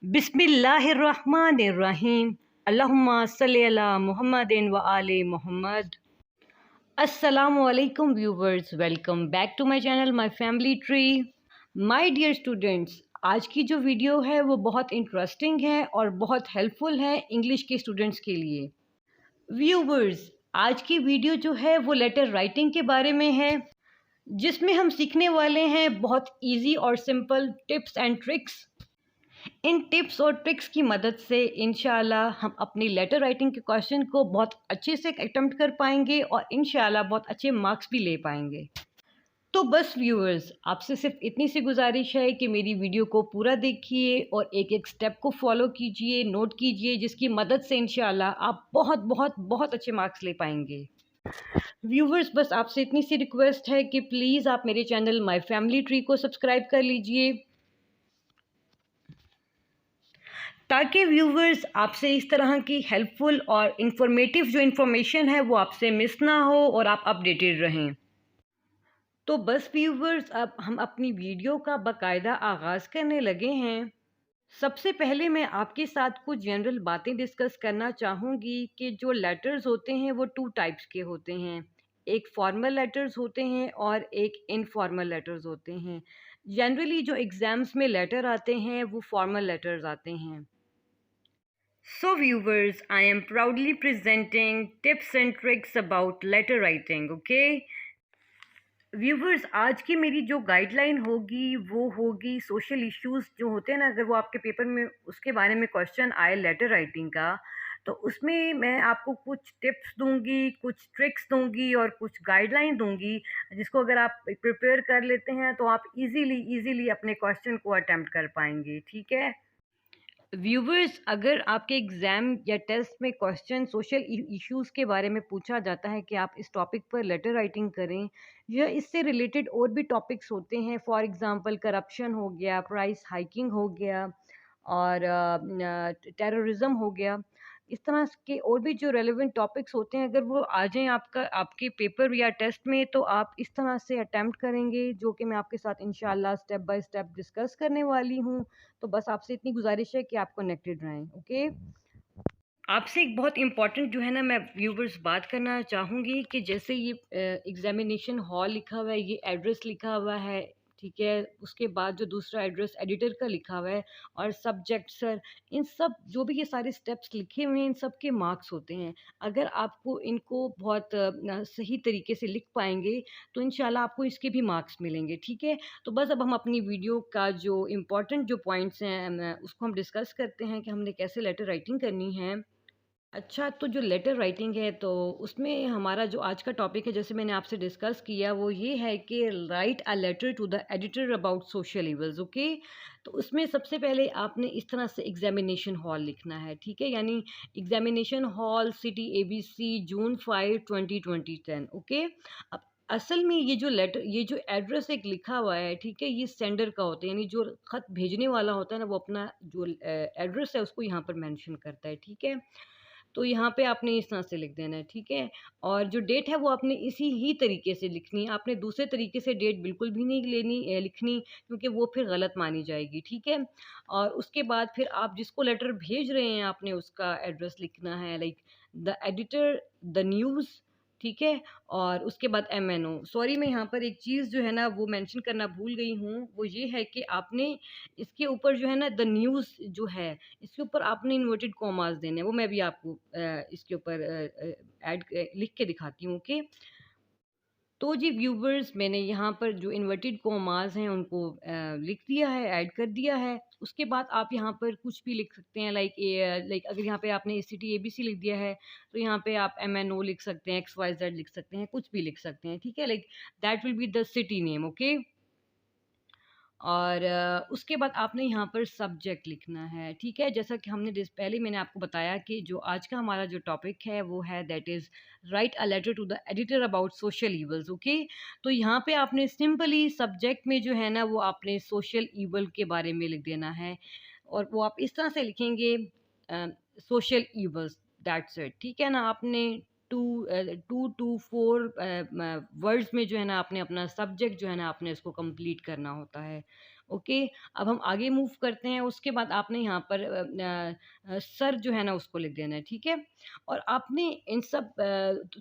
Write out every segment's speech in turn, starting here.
बिस्मिल्लाहिर्रहमानिर्रहीम। अल्लाहुम्मा सल्ली अला मुहम्मदिन व आले मोहम्मद। अस्सलामु अलैकुम viewers, welcome back to my channel My Family Tree. My dear students, आज की जो वीडियो है वो बहुत इंटरेस्टिंग है और बहुत हेल्पफुल है इंग्लिश के स्टूडेंट्स के लिए। व्यूवर्स, आज की वीडियो जो है वो लेटर राइटिंग के बारे में है, जिसमें हम सीखने वाले हैं बहुत इजी और simple tips and tricks. In tips और ट्रिक्स की मदद से इंशाल्लाह हम अपनी लेटर राइटिंग के क्वेश्चन को बहुत अच्छे से अटेम्प्ट कर पाएंगे और इंशाल्लाह बहुत अच्छे मार्क्स भी ले पाएंगे। तो बस व्यूअर्स, आपसे सिर्फ इतनी सी गुजारिश है कि मेरी वीडियो को पूरा देखिए और एक एक स्टेप को फॉलो कीजिए, नोट कीजिए, जिसकी मदद से इंशाल्लाह आप बहुत बहुत बहुत अच्छे मार्क्स ले पाएंगे। व्यूवर्स, बस आपसे इतनी सी रिक्वेस्ट है कि प्लीज़ आप मेरे चैनल माय फैमिली ट्री को सब्सक्राइब कर लीजिए, ताकि व्यूवर्स आपसे इस तरह की हेल्पफुल और इन्फॉर्मेटिव जो इन्फॉर्मेशन है वो आपसे मिस ना हो और आप अपडेटेड रहें। तो बस व्यूवर्स, अब हम अपनी वीडियो का बाकायदा आगाज़ करने लगे हैं। सबसे पहले मैं आपके साथ कुछ जनरल बातें डिस्कस करना चाहूँगी कि जो लेटर्स होते हैं वो टू टाइप्स के होते हैं। एक फॉर्मल लेटर्स होते हैं और एक इनफॉर्मल लेटर्स होते हैं। जनरली जो एग्ज़ाम्स में लेटर आते हैं वो फॉर्मल लेटर्स आते हैं। So viewers, I am proudly presenting tips and tricks about letter writing, okay? Viewers, आज की मेरी जो गाइडलाइन होगी वो होगी सोशल इश्यूज़ जो होते हैं ना, अगर वो आपके पेपर में उसके बारे में क्वेश्चन आए लेटर राइटिंग का, तो उसमें मैं आपको कुछ टिप्स दूंगी, कुछ ट्रिक्स दूंगी और कुछ गाइडलाइन दूंगी, जिसको अगर आप प्रिपेयर कर लेते हैं तो आप इजीली अपने क्वेश्चन को अटेम्प्ट कर पाएंगे। ठीक है व्यूवर्स, अगर आपके एग्ज़ाम या टेस्ट में क्वेश्चन सोशल इश्यूज़ के बारे में पूछा जाता है कि आप इस टॉपिक पर लेटर राइटिंग करें, या इससे रिलेटेड और भी टॉपिक्स होते हैं, फॉर एग्ज़ाम्पल करप्शन हो गया, प्राइस हाइकिंग हो गया और टेररिज्म हो गया, इस तरह के और भी जो रेलेवेंट टॉपिक्स होते हैं, अगर वो आ जाएँ आपके पेपर या टेस्ट में, तो आप इस तरह से अटेम्प्ट करेंगे, जो कि मैं आपके साथ इंशाल्लाह स्टेप बाय स्टेप डिस्कस करने वाली हूँ। तो बस आपसे इतनी गुजारिश है कि आप कनेक्टेड रहें, ओके? आपसे एक बहुत इम्पॉर्टेंट जो है ना, मैं व्यूवर्स बात करना चाहूँगी कि जैसे ये एग्ज़ामिनेशन हॉल लिखा हुआ है, ये एड्रेस लिखा हुआ है, ठीक है? उसके बाद जो दूसरा एड्रेस एडिटर का लिखा हुआ है और सब्जेक्ट सर, इन सब जो भी ये सारे स्टेप्स लिखे हुए हैं, इन सब के मार्क्स होते हैं। अगर आपको इनको बहुत सही तरीके से लिख पाएँगे, तो इंशाल्लाह आपको इसके भी मार्क्स मिलेंगे, ठीक है? तो बस अब हम अपनी वीडियो का जो इम्पोर्टेंट जो पॉइंट्स हैं उसको हम डिस्कस करते हैं कि हमने कैसे लेटर राइटिंग करनी है। अच्छा, तो जो लेटर राइटिंग है, तो उसमें हमारा जो आज का टॉपिक है, जैसे मैंने आपसे डिस्कस किया, वो ये है कि write a letter to the editor about social evils, okay? तो उसमें सबसे पहले आपने इस तरह से एग्जामिनेशन हॉल लिखना है, ठीक है? यानी एग्जामिनेशन हॉल, सिटी ABC, जून 5 2010, ओके? अब असल में ये जो लेटर, ये जो एड्रेस एक लिखा हुआ है, ठीक है, ये सेंडर का होता है, यानी जो ख़त भेजने वाला होता है ना, वो अपना जो एड्रेस है उसको यहाँ पर मेंशन करता है, ठीक है? तो यहाँ पे आपने इस तरह से लिख देना है, ठीक है? और जो डेट है वो आपने इसी ही तरीके से लिखनी है, आपने दूसरे तरीके से डेट बिल्कुल भी नहीं लिखनी, क्योंकि वो फिर गलत मानी जाएगी, ठीक है? और उसके बाद फिर आप जिसको लेटर भेज रहे हैं, आपने उसका एड्रेस लिखना है, like the editor, the news, ठीक है? और उसके बाद MNO। सॉरी, मैं यहाँ पर एक चीज़ जो है ना वो मेंशन करना भूल गई हूँ, वो ये है कि आपने इसके ऊपर जो है ना, द न्यूज़ जो है, इसके ऊपर आपने इन्वर्टेड कॉमास देने हैं, वो मैं भी आपको इसके ऊपर ऐड लिख के दिखाती हूँ, ओके? तो जी व्यूवर्स, मैंने यहाँ पर जो इन्वर्टेड कॉमास हैं उनको लिख दिया है, ऐड कर दिया है। उसके बाद आप यहाँ पर कुछ भी लिख सकते हैं, लाइक अगर यहाँ पे आपने सिटी ABC लिख दिया है, तो यहाँ पे आप MNO लिख सकते हैं, XYZ लिख सकते हैं, कुछ भी लिख सकते हैं, ठीक है? Like that will be the city name, okay? और उसके बाद आपने यहाँ पर सब्जेक्ट लिखना है, ठीक है? जैसा कि हमने पहले मैंने आपको बताया कि जो आज का हमारा जो टॉपिक है वो है, that is write a letter to the editor about social evils, okay? तो यहाँ पे आपने सिंपली सब्जेक्ट में जो है ना, वो आपने सोशल इवल के बारे में लिख देना है, और वो आप इस तरह से लिखेंगे, सोशल इवल्स, दैट्स इट, ठीक है ना? आपने 2 to 4 वर्ड्स में जो है ना, आपने अपना सब्जेक्ट जो है ना, आपने उसको कंप्लीट करना होता है, ओके, अब हम आगे मूव करते हैं। उसके बाद आपने यहाँ पर सर जो है ना उसको लिख देना है, ठीक है? और आपने इन सब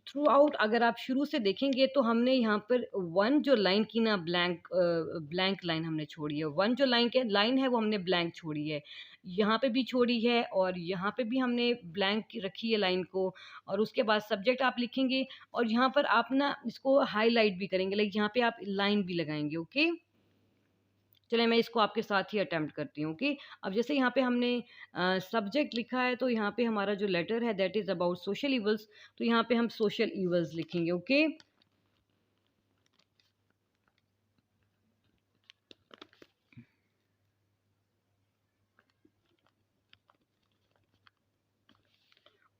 थ्रू आउट अगर आप शुरू से देखेंगे तो हमने यहाँ पर 1 जो लाइन की ना ब्लैंक लाइन हमने छोड़ी है। 1 जो लाइन है वो हमने ब्लैंक छोड़ी है। यहाँ पे भी छोड़ी है और यहाँ पे भी हमने ब्लैंक रखी है लाइन को, और उसके बाद सब्जेक्ट आप लिखेंगे और यहाँ पर आप ना इसको हाइलाइट भी करेंगे, लाइक यहाँ पे आप लाइन भी लगाएँगे, ओके? चलिए मैं इसको आपके साथ ही अटेम्प्ट करती हूँ, ओके। अब जैसे यहाँ पे हमने सब्जेक्ट लिखा है तो यहाँ पे हमारा जो लेटर है that is about social evils, तो यहाँ पे हम सोशल इवल्स लिखेंगे, ओके।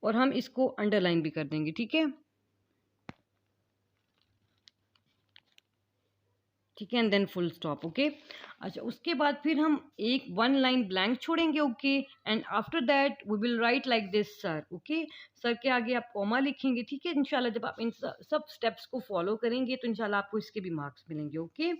और हम इसको अंडरलाइन भी कर देंगे, ठीक है? ठीक है, and then full stop, okay. अच्छा, उसके बाद फिर हम एक 1 लाइन ब्लैंक छोड़ेंगे, okay, and after that we will write like this sir, okay. Sir के आगे आप कॉमा लिखेंगे, ठीक है? इंशाल्लाह जब आप इन सब स्टेप्स को फॉलो करेंगे तो इंशाल्लाह आपको इसके भी मार्क्स मिलेंगे, ओके।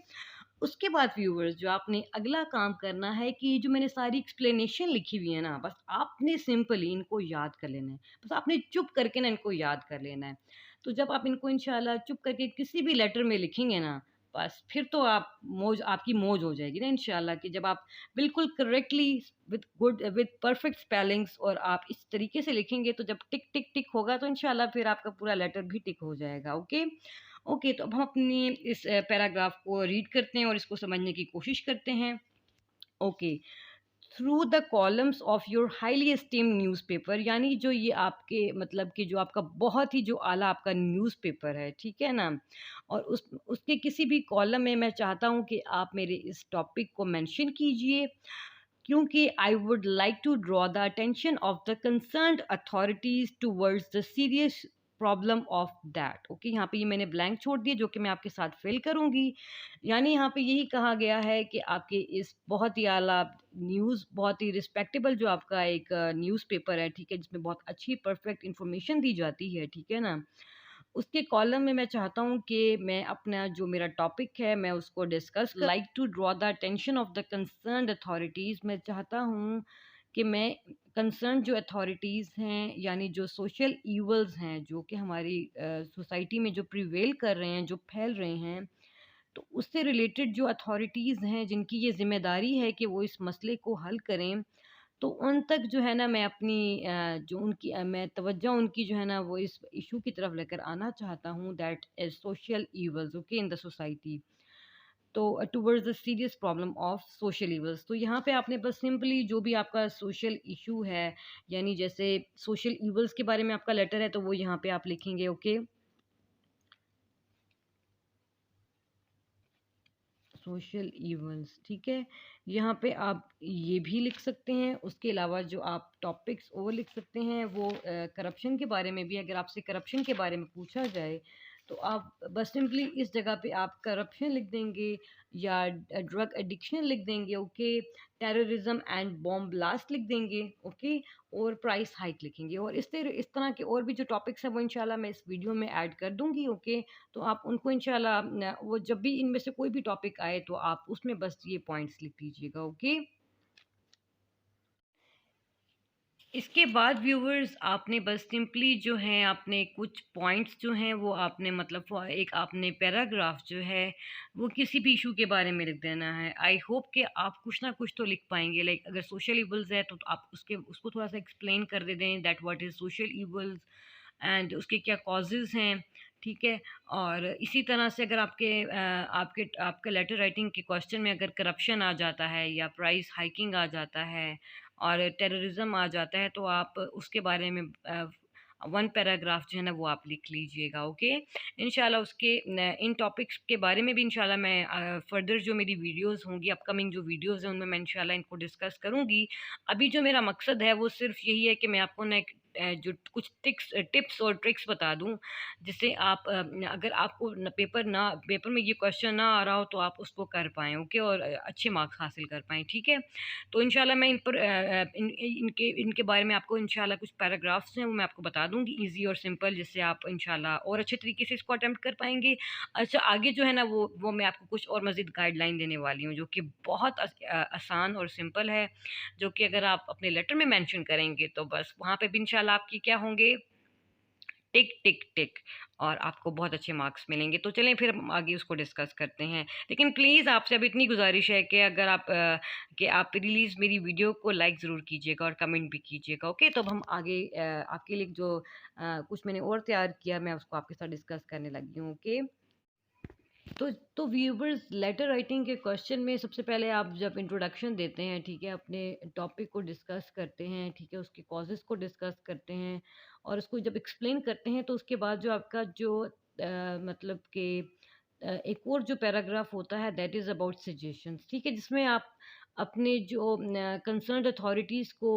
उसके बाद व्यूअर्स जो आपने अगला काम करना है कि ये जो मैंने सारी एक्सप्लेनेशन लिखी हुई है ना, बस आपने सिंपली इनको याद कर लेना है। बस आपने चुप करके ना इनको याद कर लेना है। तो जब आप इनको इंशाल्लाह चुप करके किसी भी लेटर में लिखेंगे ना, बस फिर तो आपकी मौज हो जाएगी ना इंशाल्लाह, कि जब आप बिल्कुल करेक्टली विद परफेक्ट स्पेलिंग्स और आप इस तरीके से लिखेंगे तो जब टिक टिक टिक होगा तो इंशाल्लाह फिर आपका पूरा लेटर भी टिक हो जाएगा, ओके। ओके, तो अब हम अपनी इस पैराग्राफ को रीड करते हैं और इसको समझने की कोशिश करते हैं। Okay, through the columns of your highly esteem newspaper, यानी जो ये आपके मतलब कि जो आपका बहुत ही जो आला आपका न्यूज़पेपर है, ठीक है ना? और उसके किसी भी कॉलम में मैं चाहता हूँ कि आप मेरे इस टॉपिक को मेंशन कीजिए, क्योंकि I would like to draw the attention of the concerned authorities towards the serious problem of that, okay. यहाँ पे ये मैंने ब्लैंक छोड़ दिए जो कि मैं आपके साथ फिल करूँगी। यानी यहाँ पे यही कहा गया है कि आपके इस बहुत ही आला न्यूज़, बहुत ही रिस्पेक्टेबल जो आपका एक न्यूज़पेपर है, ठीक है, जिसमें बहुत अच्छी परफेक्ट इंफॉर्मेशन दी जाती है, ठीक है ना? उसके कॉलम में मैं चाहता हूँ कि मैं अपना जो मेरा टॉपिक है मैं उसको discuss like to draw the attention of the concerned authorities. मैं चाहता हूँ कि मैं कंसर्न जो अथॉरिटीज़ हैं, यानी जो सोशल ईवल्स हैं जो कि हमारी सोसाइटी में जो प्रिवेल कर रहे हैं, जो फैल रहे हैं, तो उससे रिलेटेड जो अथॉरिटीज़ हैं जिनकी ये ज़िम्मेदारी है कि वो इस मसले को हल करें, तो उन तक जो है ना मैं अपनी जो उनकी मैं तवज्जो उनकी जो है ना वो इस इशू की तरफ लेकर आना चाहता हूँ, that is social evils, okay, in the society. तो towards the serious problem of social evils, तो यहाँ पे आपने बस सिंपली जो भी आपका सोशल इशू है, यानी जैसे सोशल ईवल्स के बारे में आपका लेटर है तो वो यहाँ पे आप लिखेंगे, ओके। सोशल इवेंट्स, ठीक है। यहाँ पे आप ये भी लिख सकते हैं। उसके अलावा जो आप टॉपिक्स और लिख सकते हैं वो करप्शन के बारे में भी, अगर आपसे करप्शन के बारे में पूछा जाए तो आप बस सिंपली इस जगह पे आप करप्शन लिख देंगे या ड्रग एडिक्शन लिख देंगे, okay. Terrorism and bomb blast लिख देंगे, ओके। और प्राइस हाइक लिखेंगे, और इस तरह के और भी जो टॉपिक्स हैं वो इंशाल्लाह मैं इस वीडियो में ऐड कर दूंगी, ओके। तो आप उनको इंशाल्लाह वो जब भी इनमें से कोई भी टॉपिक आए तो आप उसमें बस ये पॉइंट्स लिख लीजिएगा, ओके। इसके बाद व्यूअर्स आपने बस सिंपली जो है आपने कुछ पॉइंट्स जो हैं वो आपने मतलब एक आपने पैराग्राफ जो है वो किसी भी इशू के बारे में लिख देना है। आई होप कि आप कुछ ना कुछ तो लिख पाएंगे, लाइक अगर सोशल इवल्स है तो आप उसको थोड़ा सा एक्सप्लेन कर दे दें that what is social evils and उसके क्या कॉजेज़ हैं, ठीक है। और इसी तरह से अगर आपके लेटर राइटिंग के क्वेश्चन में अगर करप्शन आ जाता है या प्राइस हाइकिंग आ जाता है और टेररिज्म आ जाता है तो आप उसके बारे में 1 पैराग्राफ जो है ना वो आप लिख लीजिएगा, ओके। इंशाल्लाह इन टॉपिक्स के बारे में भी इंशाल्लाह मैं फर्दर जो मेरी वीडियोस होंगी, अपकमिंग जो वीडियोस हैं उनमें मैं इंशाल्लाह इनको डिस्कस करूँगी। अभी जो मेरा मकसद है वो सिर्फ यही है कि मैं आपको ना एक जो कुछ टिप्स और ट्रिक्स बता दूँ, जिससे आप अगर आपको पेपर में ये क्वेश्चन ना आ रहा हो तो आप उसको कर पाएँ, ओके, और अच्छे मार्क्स हासिल कर पाएँ, ठीक है। तो इंशाल्लाह मैं इन पर इनके बारे में आपको इंशाल्लाह कुछ पैराग्राफ्स हैं वो मैं आपको बता दूँगी ईज़ी और सिंपल, जिससे आप इंशाल्लाह और अच्छे तरीके से इसको अटेम्प्ट कर पाएँगे। अच्छा, आगे जो है ना वो मैं आपको कुछ और मज़ीद गाइडलाइन देने वाली हूँ, जो कि बहुत आसान और सिंपल है, जो कि अगर आप अपने लेटर में मेंशन करेंगे तो बस वहाँ पे भी इंशाल्लाह आपकी क्या होंगे, टिक टिक टिक, और आपको बहुत अच्छे मार्क्स मिलेंगे। तो चलें फिर हम आगे उसको डिस्कस करते हैं। लेकिन प्लीज़ आपसे अब इतनी गुज़ारिश है कि अगर आप प्लीज़ मेरी वीडियो को लाइक ज़रूर कीजिएगा और कमेंट भी कीजिएगा, ओके? तो अब हम आगे आपके लिए जो कुछ मैंने और तैयार किया, मैं उसको आपके साथ डिस्कस करने लगी हूँ, ओके? तो व्यूवर्स, लेटर राइटिंग के क्वेश्चन में सबसे पहले आप जब इंट्रोडक्शन देते हैं, ठीक है, अपने टॉपिक को डिस्कस करते हैं, ठीक है, उसके कॉजेज़ को डिस्कस करते हैं और उसको जब एक्सप्लेन करते हैं, तो उसके बाद जो आपका जो मतलब कि एक और जो पैराग्राफ होता है, दैट इज़ अबाउट सजेशंस, ठीक है, जिसमें आप अपने जो कंसर्न्ड अथॉरिटीज़ को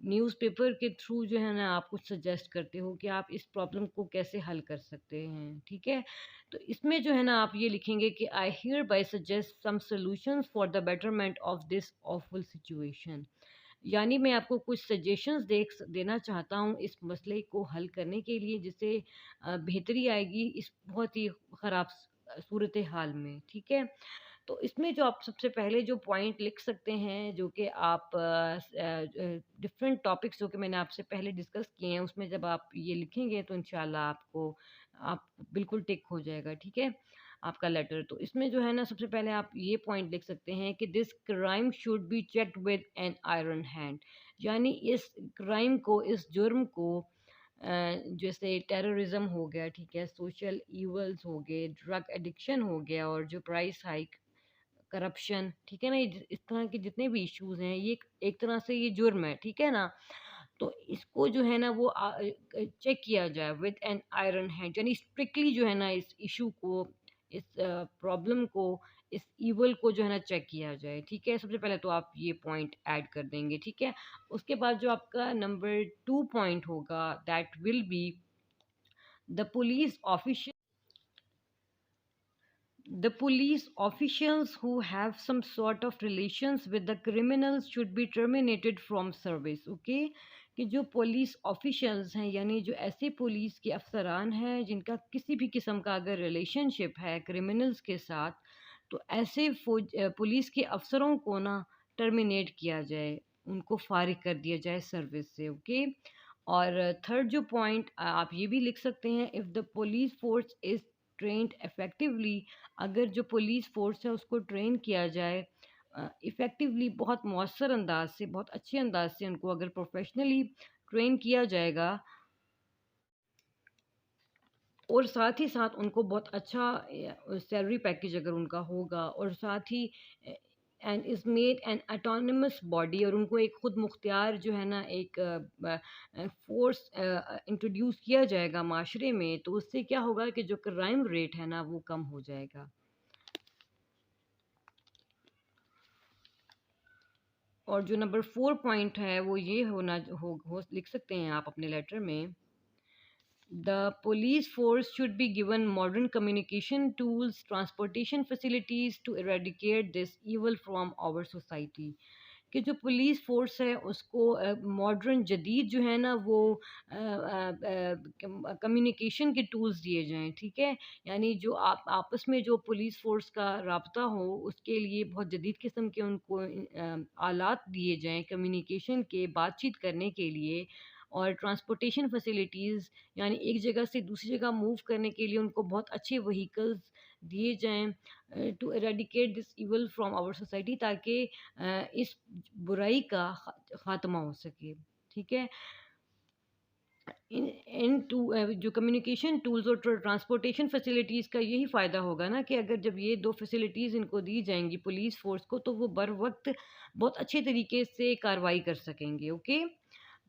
न्यूज़पेपर के थ्रू जो है ना आप कुछ सजेस्ट करते हो कि आप इस प्रॉब्लम को कैसे हल कर सकते हैं, ठीक है। तो इसमें जो है ना आप ये लिखेंगे कि I hereby suggest some solutions for the betterment of this awful situation. यानी मैं आपको कुछ सजेशंस देना चाहता हूँ इस मसले को हल करने के लिए, जिससे बेहतरी आएगी इस बहुत ही ख़राब सूरत हाल में, ठीक है। तो इसमें जो आप सबसे पहले जो पॉइंट लिख सकते हैं, जो कि आप डिफरेंट टॉपिक्स जो कि मैंने आपसे पहले डिस्कस किए हैं, उसमें जब आप ये लिखेंगे तो इंशाल्लाह आप बिल्कुल टिक हो जाएगा, ठीक है, आपका लेटर। तो इसमें जो है ना सबसे पहले आप ये पॉइंट लिख सकते हैं कि this crime should be checked with an iron hand. यानी इस क्राइम को, इस जुर्म को जैसे टेररिज्म हो गया, ठीक है, सोशल इवल्स हो गए, ड्रग एडिक्शन हो गया और जो प्राइस हाइक, करप्शन, ठीक है ना, ये इस तरह के जितने भी इश्यूज हैं, ये एक तरह से ये जुर्म है, ठीक है ना। तो इसको जो है ना वो चेक किया जाए विद एन आयरन हैंड, यानी स्ट्रिक्टली जो है ना इस इशू को, इस प्रॉब्लम को, इस ईवल को जो है ना चेक किया जाए, ठीक है। सबसे पहले तो आप ये पॉइंट ऐड कर देंगे, ठीक है। उसके बाद जो आपका नंबर 2 पॉइंट होगा, that will be the police official The police officials who have some sort of relations with the criminals should be terminated from service, okay? कि जो पुलिस ऑफिशियल्स हैं, यानी जो ऐसे पुलिस के अफसरान हैं जिनका किसी भी किस्म का अगर रिलेशनशिप है क्रिमिनल्स के साथ, तो ऐसे पुलिस के अफसरों को ना टर्मिनेट किया जाए, उनको फारिग कर दिया जाए सर्विस से, ओके। और थर्ड जो पॉइंट आप ये भी लिख सकते हैं, if the police force is trend effectively, अगर जो पुलिस फ़ोर्स है उसको ट्रेन किया जाए इफ़ेक्टिवली, बहुत मौसर अंदाज से, बहुत अच्छे अंदाज से उनको अगर प्रोफेशनली ट्रेन किया जाएगा, और साथ ही साथ उनको बहुत अच्छा सैलरी पैकेज अगर उनका होगा, और साथ ही and is made an autonomous body, और उनको एक खुद मुख्तियार जो है ना एक फोर्स इंट्रोड्यूस किया जाएगा माशरे में, तो उससे क्या होगा कि जो क्राइम रेट है ना वो कम हो जाएगा। और जो नंबर 4 पॉइंट है वो ये हो लिख सकते हैं आप अपने लेटर में, the police force should be given modern communication tools, transportation facilities to eradicate this evil from our society। कि जो पुलिस फोर्स है उसको मॉडर्न जदीद जो है ना वो कम्युनिकेशन के टूल्स दिए जाएं, ठीक है। यानी जो आप आपस में जो पुलिस फोर्स का राब्ता हो उसके लिए बहुत जदीद किस्म के उनको आलात दिए जाएं कम्युनिकेशन के, बातचीत करने के लिए। और ट्रांसपोर्टेशन फैसिलिटीज़, यानी एक जगह से दूसरी जगह मूव करने के लिए उनको बहुत अच्छे व्हीकल्स दिए जाएं to eradicate this evil from our society, ताकि इस बुराई का ख़ात्मा हो सके, ठीक है। इन टू जो कम्युनिकेशन टूल्स और ट्रांसपोर्टेशन फैसिलिटीज़ का यही फ़ायदा होगा ना कि अगर जब ये दो फैसिलिटीज़ इनको दी जाएंगी पुलिस फोर्स को, तो वो बर वक्त बहुत अच्छे तरीके से कार्रवाई कर सकेंगे, ओके।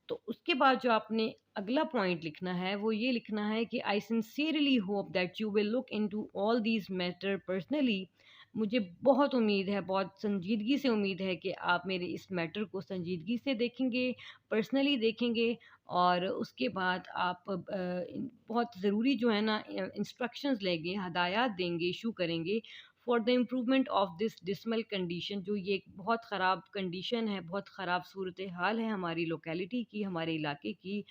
तो उसके बाद जो आपने अगला पॉइंट लिखना है वो ये लिखना है कि I sincerely hope that you will look into all these matter personally मुझे बहुत उम्मीद है, बहुत संजीदगी से उम्मीद है कि आप मेरे इस मैटर को संजीदगी से देखेंगे, पर्सनली देखेंगे और उसके बाद आप बहुत ज़रूरी जो है ना इंस्ट्रक्शंस लेंगे, हदायत देंगे, इशू करेंगे for the improvement of this dismal condition. जो ये एक बहुत ख़राब कंडीशन है, बहुत ख़राब सूरत हाल है हमारी लोकेलिटी की, हमारे इलाके की।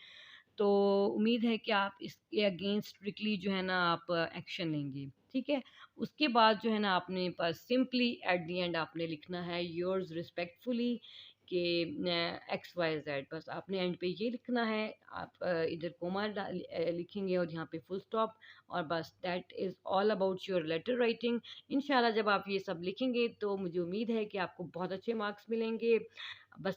तो उम्मीद है कि आप इसके अगेंस्ट स्ट्रिक्टली जो है ना आप एक्शन लेंगे, ठीक है? उसके बाद जो है ना आपने बस सिंपली एट द एंड आपने लिखना है योर्स रिस्पेक्टफुली कि एक्स वाई जेड, बस आपने एंड पे ये लिखना है। आप इधर कोमा लिखेंगे और यहाँ पे फुल स्टॉप, और बस that is all about your letter writing. इंशाल्लाह जब आप ये सब लिखेंगे तो मुझे उम्मीद है कि आपको बहुत अच्छे मार्क्स मिलेंगे। बस